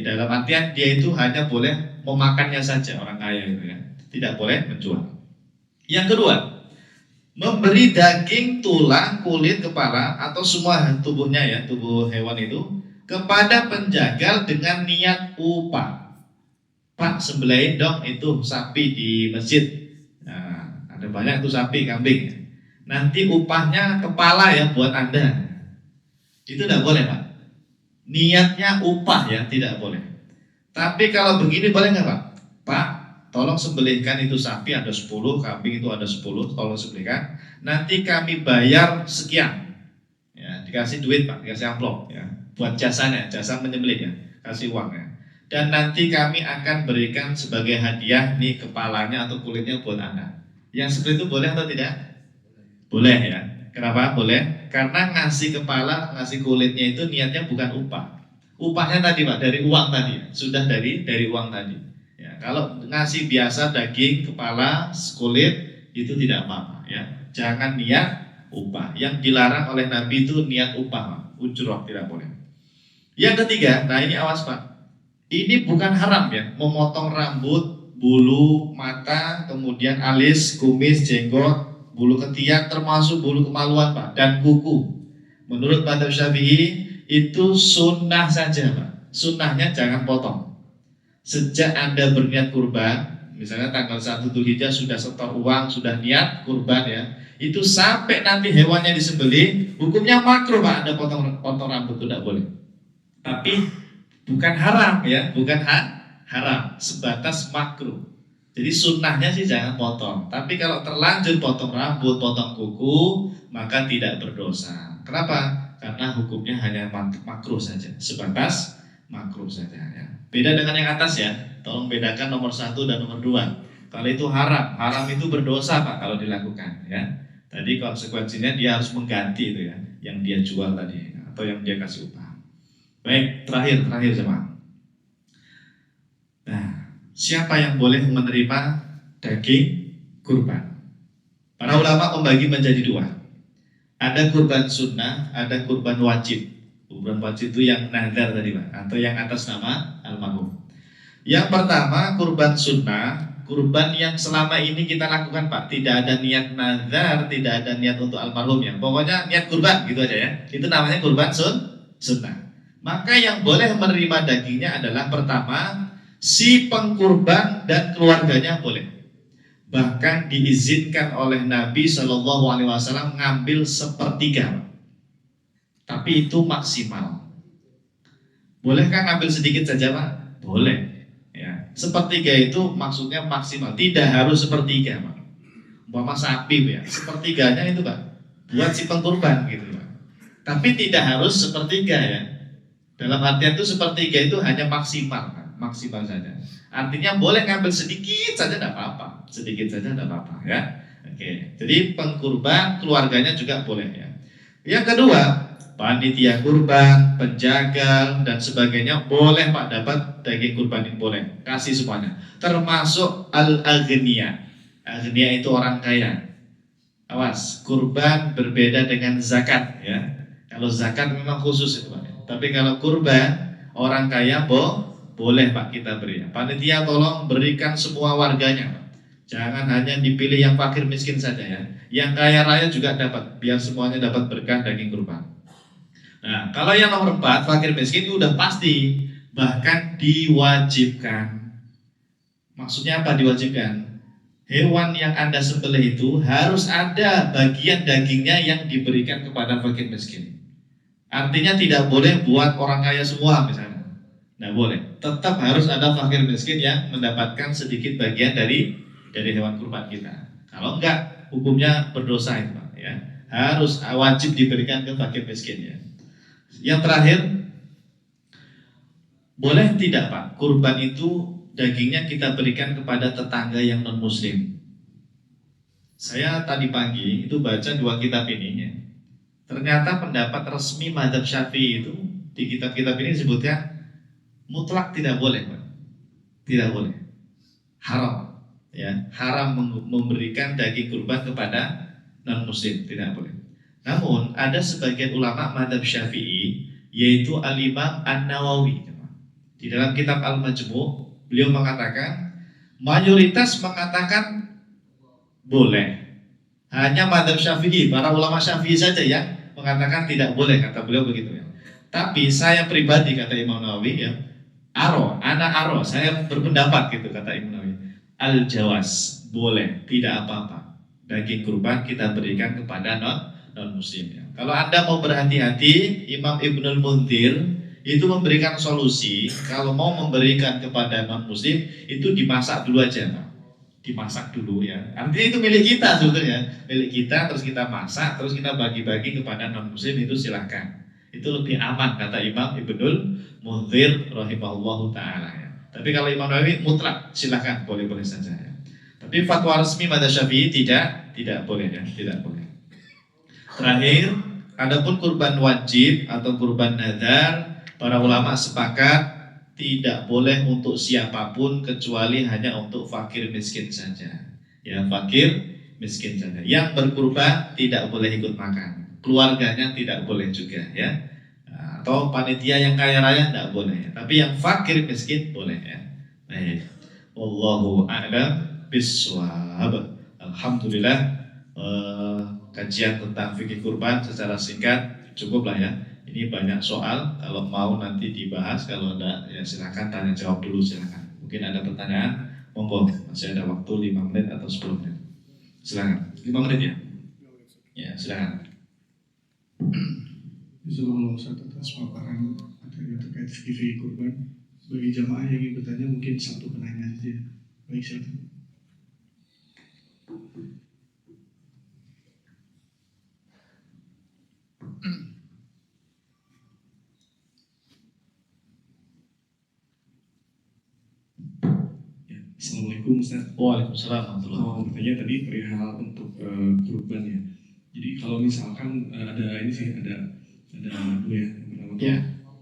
Dalam artian dia itu hanya boleh memakannya saja orang kaya itu ya, tidak boleh menjual. Yang kedua, memberi daging, tulang, kulit, kepala atau semua tubuhnya ya, tubuh hewan itu kepada penjagal dengan niat upah. Pak, sembelih dong itu sapi di masjid. Nah, ada banyak tuh sapi, kambing. Nanti upahnya kepala ya buat Anda. Itu tidak boleh Pak. Niatnya upah ya, tidak boleh. Tapi kalau begini boleh nggak Pak? Pak, tolong sembelihkan itu sapi ada 10, kambing itu ada 10, tolong sembelihkan. Nanti kami bayar sekian. Ya, dikasih duit Pak, dikasih amplop ya. Buat jasanya, jasa menyembelih ya, kasih uang ya. Dan nanti kami akan berikan sebagai hadiah nih kepalanya atau kulitnya buat Anda. Yang seperti itu boleh atau tidak? Boleh ya. Kenapa boleh? Karena ngasih kepala, ngasih kulitnya itu niatnya bukan upah. Upahnya tadi Pak, dari uang tadi, sudah dari uang tadi. Ya, kalau ngasih biasa daging, kepala, kulit itu tidak apa-apa ya. Jangan niat upah. Yang dilarang oleh Nabi itu niat upah, ujroh tidak boleh. Yang ketiga, nah ini awas Pak. Ini bukan haram ya, memotong rambut, bulu, mata, kemudian alis, kumis, jenggot, bulu ketiak termasuk bulu kemaluan Pak, dan kuku. Menurut Madzhab Syafi'i itu sunnah saja Pak. Sunnahnya jangan potong. Sejak Anda berniat kurban, misalnya tanggal 1 Dzulhijjah sudah setor uang, sudah niat kurban ya, itu sampai nanti hewannya disembelih, hukumnya makruh Pak Anda potong rambut, itu tidak boleh. Tapi bukan haram ya, bukan haram, sebatas makruh. Jadi sunnahnya sih jangan potong. Tapi kalau terlanjur potong rambut, potong kuku, maka tidak berdosa. Kenapa? Karena hukumnya hanya makruh saja, sebatas makruh saja ya. Beda dengan yang atas ya. Tolong bedakan nomor 1 dan nomor 2. Kalau itu haram, haram itu berdosa Pak kalau dilakukan ya. Tadi konsekuensinya dia harus mengganti itu ya, yang dia jual tadi atau yang dia kasih upah. Baik, terakhir jemaah. Nah, siapa yang boleh menerima daging kurban? Para ulama membagi menjadi 2. Ada kurban sunnah, ada kurban wajib. Kurban wajib itu yang nazar tadi Pak, atau yang atas nama almarhum. Yang pertama kurban sunnah, kurban yang selama ini kita lakukan Pak, tidak ada niat nazar, tidak ada niat untuk almarhum ya. Pokoknya niat kurban gitu aja ya. Itu namanya kurban sunnah. Maka yang boleh menerima dagingnya adalah pertama si pengkurban dan keluarganya boleh. Bahkan diizinkan oleh Nabi Shallallahu Alaihi Wasallam ngambil 1/3, tapi itu maksimal. Bolehkah ngambil sedikit saja Pak? Boleh. Ya, 1/3 itu maksudnya maksimal, tidak harus 1/3 Pak. Umpama sapi ya, 1/3-nya itu Pak buat si pengkurban gitu Pak. Tapi tidak harus 1/3 ya. Dalam artian itu 1/3 itu hanya maksimal saja. Artinya boleh ngambil sedikit saja tidak apa-apa, sedikit saja tidak apa-apa ya. Oke, jadi pengkurban keluarganya juga boleh ya. Yang kedua, panitia kurban, penjagal dan sebagainya boleh Pak dapat daging kurban ini boleh, kasih semuanya. Termasuk al-aghniya. Aghniya itu orang kaya. Awas, kurban berbeda dengan zakat ya. Kalau zakat memang khusus itu Pak. Tapi kalau kurban orang kaya boleh Pak kita beri. Panitia tolong berikan semua warganya Pak. Jangan hanya dipilih yang fakir miskin saja ya. Yang kaya raya juga dapat, biar semuanya dapat berkah daging kurban. Nah, kalau yang nomor 4 fakir miskin itu udah pasti, bahkan diwajibkan. Maksudnya apa diwajibkan? Hewan yang Anda sembelih itu harus ada bagian dagingnya yang diberikan kepada fakir miskin. Artinya tidak boleh buat orang kaya semua misalnya. Nah boleh, tetap harus ada fakir miskin yang mendapatkan sedikit bagian dari hewan kurban kita. Kalau enggak, hukumnya berdosa itu Pak ya. Harus wajib diberikan ke fakir miskin ya. Yang terakhir, boleh tidak Pak kurban itu dagingnya kita berikan kepada tetangga yang non muslim. Saya tadi pagi itu baca 2 kitab ini ya. Ternyata pendapat resmi Madzhab Syafi'i itu di kitab-kitab ini disebutkan mutlak tidak boleh, Pak. Tidak boleh. Haram. Ya, haram memberikan daging kurban kepada non muslim, tidak boleh. Namun ada sebagian ulama mazhab Syafi'i yaitu Al-Imam An-Nawawi. Di dalam kitab Al-Majmu' beliau mengatakan mayoritas mengatakan boleh. Hanya mazhab Syafi'i, para ulama Syafi'i saja yang mengatakan tidak boleh, kata beliau begitu ya. Tapi saya pribadi, kata Imam Nawawi ya, saya berpendapat gitu, kata Imam Nawawi. Al-jawaz, boleh, tidak apa-apa. Daging kurban kita berikan kepada non muslim ya. Kalau Anda mau berhati-hati, Imam Ibnul Munzir itu memberikan solusi, kalau mau memberikan kepada non muslim itu dimasak dulu aja, Pak. Dimasak dulu ya. Artinya itu milik kita sebetulnya, milik kita, terus kita masak, terus kita bagi-bagi kepada non muslim, itu silahkan. Itu lebih aman, kata Imam Ibnul Munzir rahimahullahu taala ya. Tapi kalau Imam Nawawi mutlak, silahkan, boleh-boleh saja ya. Tapi fatwa resmi mazhab Syafi'i tidak boleh ya, tidak boleh. Terakhir, adapun kurban wajib atau kurban nadar, para ulama sepakat tidak boleh untuk siapapun kecuali hanya untuk fakir miskin saja. Ya, fakir miskin saja. Yang berkurban tidak boleh ikut makan, keluarganya tidak boleh juga ya. Atau panitia yang kaya raya tidak boleh. Tapi yang fakir miskin boleh ya. Baik. Wallahu a'lam bishawab. Alhamdulillah, kajian tentang fikih kurban secara singkat cukuplah ya. Ini banyak soal, kalau mau nanti dibahas, kalau enggak ya silakan tanya jawab dulu, silakan. Mungkin ada pertanyaan, monggo, masih ada waktu 5 menit atau 10 menit. Silakan. 5 menit ya? Ya, silakan. Bismillah atas paparan materi terkait fikih kurban. Bagi jamaah yang ingin bertanya, mungkin satu penanya saja. Baik, silakan. Assalamualaikum Ustaz. Waalaikumsalam warahmatullahi wabarakatuh. Bertanya tadi perihal untuk kurban ya. Jadi kalau misalkan ada ini sih ada dua ya. Yang pertama tuh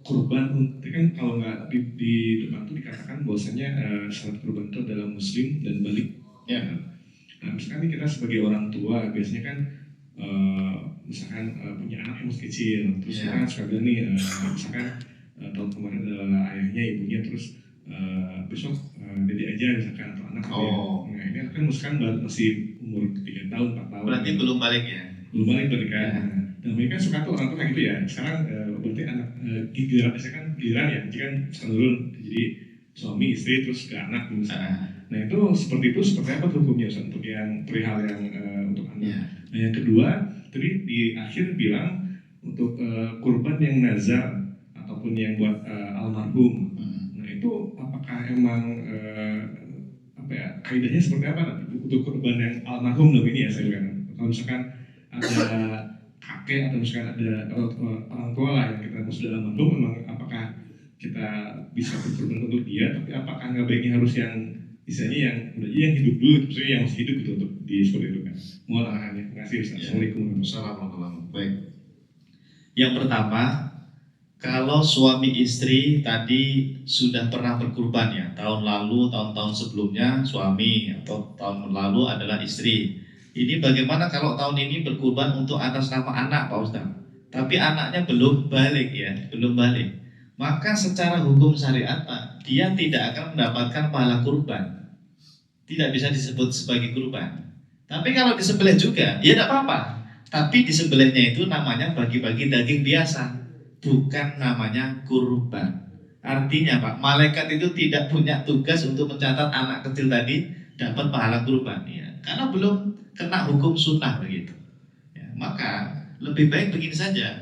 kurban, kan kalau nggak di depan tuh dikatakan bahwasanya syarat kurban itu adalah muslim dan balik. Ya. Nah, misalkan kita sebagai orang tua biasanya kan misalkan punya anak yang masih kecil, terus kan suka bilang nih misalkan tahun kemarin adalah ayahnya, ibunya, terus besok dede aja misalkan atau anak dia. Nah ini kan misalkan masih umur 3 tahun, 4 tahun. Berarti gitu. Belum balik ya? Belum balik berarti kan. Dan mereka kan suka tuh orang tuh kayak gitu ya. Sekarang berarti anak giliran, biasanya kan giliran ya, jadi kan sekarang dulu jadi suami istri terus ke anak misalnya. Nah itu seperti apa tuh hukumnya untuk yang perihal yang untuk anak. Nah yang kedua tadi di akhir bilang untuk kurban yang nazar ataupun yang buat almarhum. Itu apakah emang kaidahnya seperti apa nanti untuk kurban yang almarhum dalam ini ya saya bilang. Kalau misalkan ada kakek atau misalkan ada orang tua lah yang kita sudah almarhum, memang apakah kita bisa berkorban untuk dia, tapi apakah nggak baiknya harus yang misalnya yang hidup dulu, maksudnya yang masih hidup gitu untuk di seperti itu kan. Mohon arahannya. Terima kasih. Assalamualaikum warahmatullahi wabarakatuh. Baik. Yang pertama, kalau suami istri tadi sudah pernah berkurban ya, tahun lalu, tahun-tahun sebelumnya suami, atau tahun lalu adalah istri. Ini bagaimana kalau tahun ini berkurban untuk atas nama anak, Pak Ustaz? Tapi anaknya belum balik ya, belum balik. Maka secara hukum syariat, Pak, dia tidak akan mendapatkan pahala kurban. Tidak bisa disebut sebagai kurban. Tapi kalau disembelih juga, ya tidak apa-apa. Tapi disembelihnya itu namanya bagi-bagi daging biasa, bukan namanya kurban. Artinya Pak, malaikat itu tidak punya tugas untuk mencatat anak kecil tadi dapat pahala kurban ya, karena belum kena hukum sunnah begitu ya. Maka lebih baik begini saja,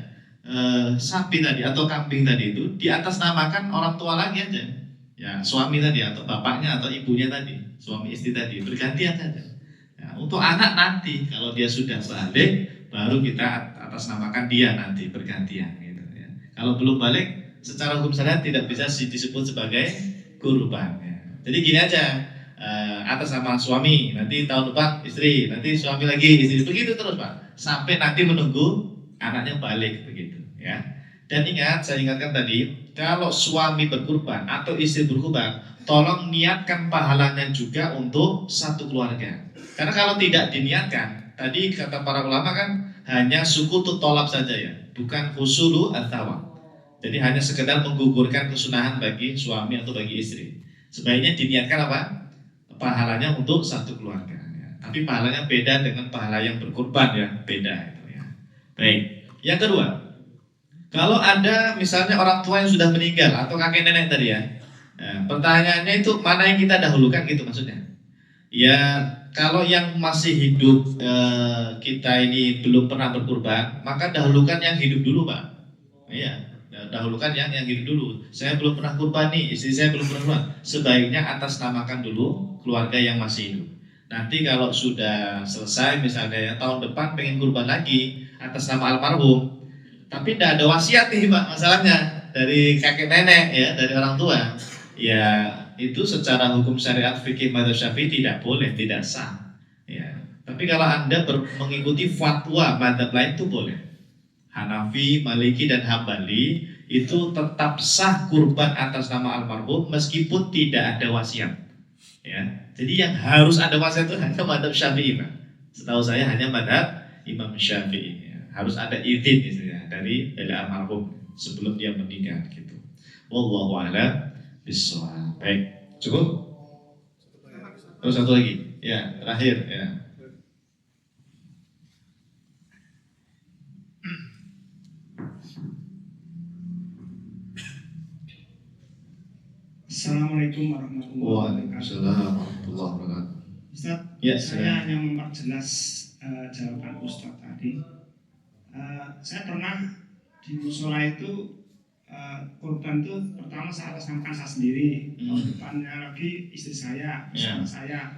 sapi tadi atau kambing tadi itu di atas namakan orang tua lagi aja ya, suami tadi atau bapaknya atau ibunya tadi, suami istri tadi, bergantian saja ya. Untuk anak nanti kalau dia sudah balik baru kita atas namakan dia nanti bergantian gitu ya. Kalau belum balik secara hukum syariat tidak bisa disebut sebagai kurban ya. Jadi gini aja, atas nama suami, nanti tahun depan istri, nanti suami lagi istri, begitu terus Pak, sampai nanti menunggu anaknya balik begitu ya. Dan ingat, saya ingatkan tadi, kalau suami berkurban atau istri berkurban, tolong niatkan pahalanya juga untuk satu keluarga. Karena kalau tidak diniatkan, tadi kata para ulama kan hanya sukutu tolab saja ya, bukan husulu at-thawab. Jadi hanya sekedar menggugurkan kesunahan bagi suami atau bagi istri. Sebaiknya diniatkan apa? Pahalanya untuk satu keluarga. Ya. Tapi pahalanya beda dengan pahala yang berkurban ya, beda itu ya. Baik. Yang kedua, kalau ada misalnya orang tua yang sudah meninggal atau kakek nenek tadi ya, nah, pertanyaannya itu mana yang kita dahulukan gitu maksudnya? Ya kalau yang masih hidup kita ini belum pernah berkurban, maka dahulukan yang hidup dulu Pak. Iya, dahulukan yang hidup dulu. Saya belum pernah kurban nih, istri saya belum pernah kurban. Sebaiknya atas namakan dulu keluarga yang masih hidup. Nanti kalau sudah selesai misalnya ya tahun depan pengen kurban lagi atas nama almarhum. Tapi tidak ada wasiat nih Pak masalahnya dari kakek nenek ya, dari orang tua. Ya itu secara hukum syariat fikih madzhab Syafi'i tidak boleh, tidak sah. Ya. Tapi kalau Anda mengikuti fatwa madzhab lain itu boleh. Hanafi, Maliki dan Hambali itu tetap sah kurban atas nama almarhum meskipun tidak ada wasiat. Ya. Jadi yang harus ada wasiat itu hanya madzhab Syafi'i Pak. Setahu saya hanya madzhab Imam Syafi'i. Harus ada izin istilahnya dari almarhum sebelum dia meninggal gitu. Wallahu a'lam bishawab. Baik, cukup? Terus satu lagi, ya terakhir ya. Assalamualaikum warahmatullahi wabarakatuh. Waalaikumsalam warahmatullahi wabarakatuh. Ustaz, Ya, saya hanya memperjelas jawaban Ustaz tadi. Saya pernah di musola itu kurban itu pertama saya atasnamakan saya sendiri, depannya lagi istri saya, bersama saya.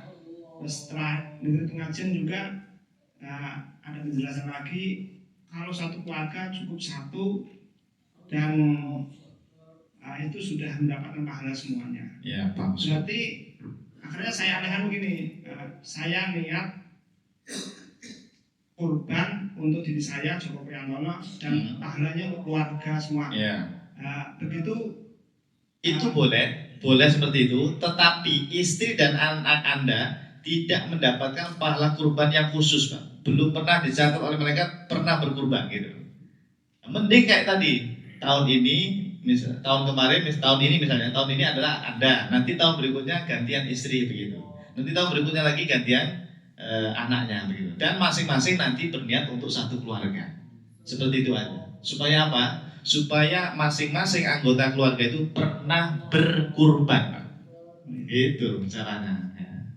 Terus setelah dengar pengajian juga ada penjelasan lagi kalau satu keluarga cukup satu dan itu sudah mendapatkan pahala semuanya. Ya, Pak. Berarti akhirnya saya alihkan begini, saya niat kurban untuk diri saya Joko Priyantono dan pahalanya untuk keluarga semua. Ya. Begitu itu boleh seperti itu, tetapi istri dan anak Anda tidak mendapatkan pahala kurban yang khusus Pak. Belum pernah dicatat oleh mereka pernah berkurban gitu. Mending kayak tadi, tahun ini tahun kemarin, tahun ini misalnya, tahun ini adalah Anda, nanti tahun berikutnya gantian istri begitu. Nanti tahun berikutnya lagi gantian anaknya begitu. Dan masing-masing nanti berniat untuk satu keluarga. Seperti itu aja. Supaya apa? Supaya masing-masing anggota keluarga itu pernah berkurban. Itu caranya.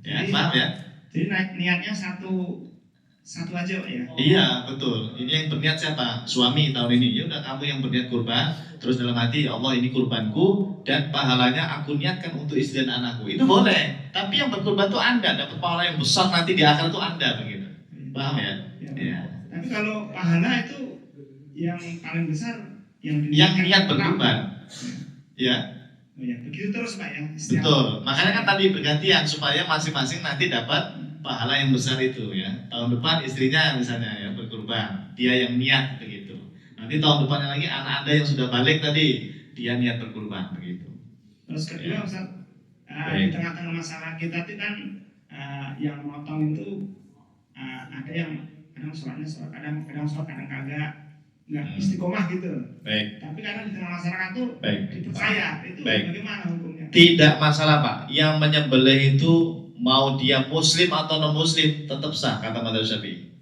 Ya, jadi, paham ya? Jadi niatnya satu aja ya. Iya, betul. Ini yang berniat siapa? Suami tahun ini. Ya udah kamu yang berniat kurban, terus dalam hati ya Allah ini kurbanku dan pahalanya aku niatkan untuk istri dan anakku. Itu boleh. Tapi yang berkurban itu Anda, dapat pahala yang besar nanti di akhirat itu Anda begitu. Paham ya? Ya. Tapi kalau pahala itu yang paling besar yang niat berkurban. Ya. Oh ya, begitu terus Pak ya. Betul. Makanya kan tadi bergantian supaya masing-masing nanti dapat pahala yang besar itu ya. Tahun depan istrinya misalnya ya berkurban, dia yang niat begitu. Nanti tahun depannya lagi anak Anda yang sudah balik tadi, dia niat berkurban begitu. Terus kedua ya. Ustaz, di tengah-tengah masalah kita itu kan yang memotong itu ada yang kadang sholatnya kadang kagak nggak istiqomah gitu. Baik. Tapi kadang di tengah masyarakat tuh dipercaya itu bagaimana hukumnya? Tidak masalah Pak. Yang menyembelih itu mau dia muslim atau non muslim tetap sah kata madzhab Syafi'i.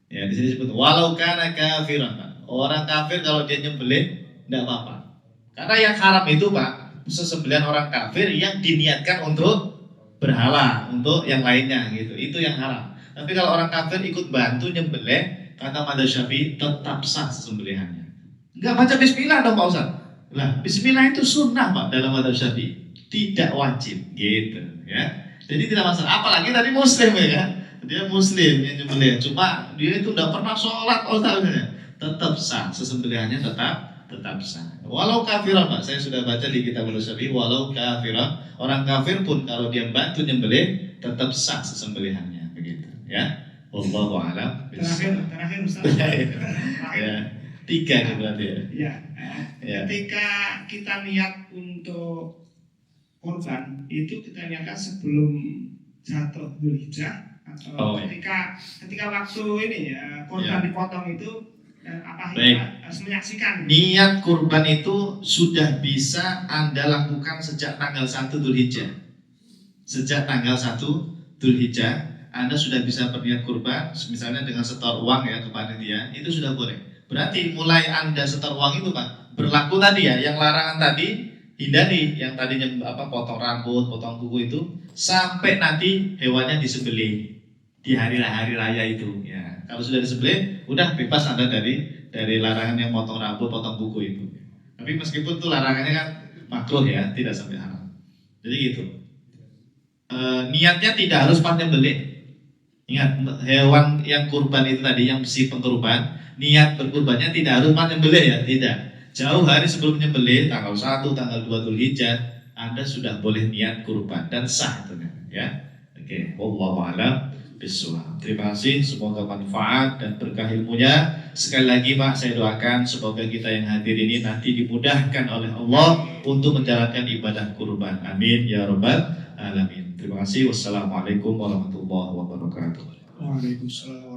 Ya di sini disebut walau kana kafiran Pak. Orang kafir kalau dia nyembelih tidak apa-apa. Karena yang haram itu Pak sesembelihan orang kafir yang diniatkan untuk berhala untuk yang lainnya gitu. Itu yang haram. Tapi kalau orang kafir ikut bantu nyembelih kata madzhab Syafi'i tetap sah sembelihannya. Enggak baca bismillah dong Pak Ustaz. Lah, bismillah itu sunnah Pak dalam madzhab Syafi'i. Tidak wajib gitu ya. Jadi tidak masalah. Apalagi tadi muslim ya kan. Dia muslim yang nyembelih. Cuma dia itu tidak pernah sholat Ustaznya. Tetap sah sesembelihannya tetap sah. Walau kafiran Pak. Saya sudah baca di kitab Syafi'i walau kafiran. Orang kafir pun kalau dia bantu nyembelih tetap sah sesembelihannya begitu ya. Wallahu a'lam. Terakhir Ustaz. Ya. 3 nih berarti ya. Ya, Ya. ketika kita niat untuk korban itu kita niatkan sebelum jatuh Dzulhijjah atau Oh, iya. ketika waktu ini ya korban dipotong itu apa Baik. kita harus menyaksikan. Niat kurban itu sudah bisa Anda lakukan sejak tanggal 1 Dzulhijjah. Sejak tanggal 1 Dzulhijjah Anda sudah bisa berniat kurban, misalnya dengan setor uang ya ke panitia, itu sudah boleh. Berarti mulai Anda setor uang itu Pak, berlaku tadi ya, yang larangan tadi hindari, yang tadinya potong rambut, potong kuku itu, sampai nanti hewannya disembelih di hari raya itu. Ya, kalau sudah disembelih, udah bebas Anda dari larangan yang potong rambut, potong kuku itu. Tapi meskipun itu larangannya kan makruh ya, tidak sampai haram. Jadi gitu. Niatnya tidak harus pas nyembelih. Ingat, hewan yang kurban itu tadi, yang si pengkurban, niat berkurbannya tidak harus pas nyembelih ya, tidak. Jauh hari sebelum nyembelih, tanggal 1, tanggal 2 Dzulhijjah, Anda sudah boleh niat kurban dan sah itu ya. Oke, wallahu a'lam bishawab. Terima kasih, semoga manfaat dan berkah ilmunya. Sekali lagi Pak, saya doakan semoga kita yang hadir ini nanti dimudahkan oleh Allah untuk menjalankan ibadah kurban. Amin ya rabbal alamin. Terima kasih. Wassalamualaikum warahmatullahi wabarakatuh. Waalaikumsalam.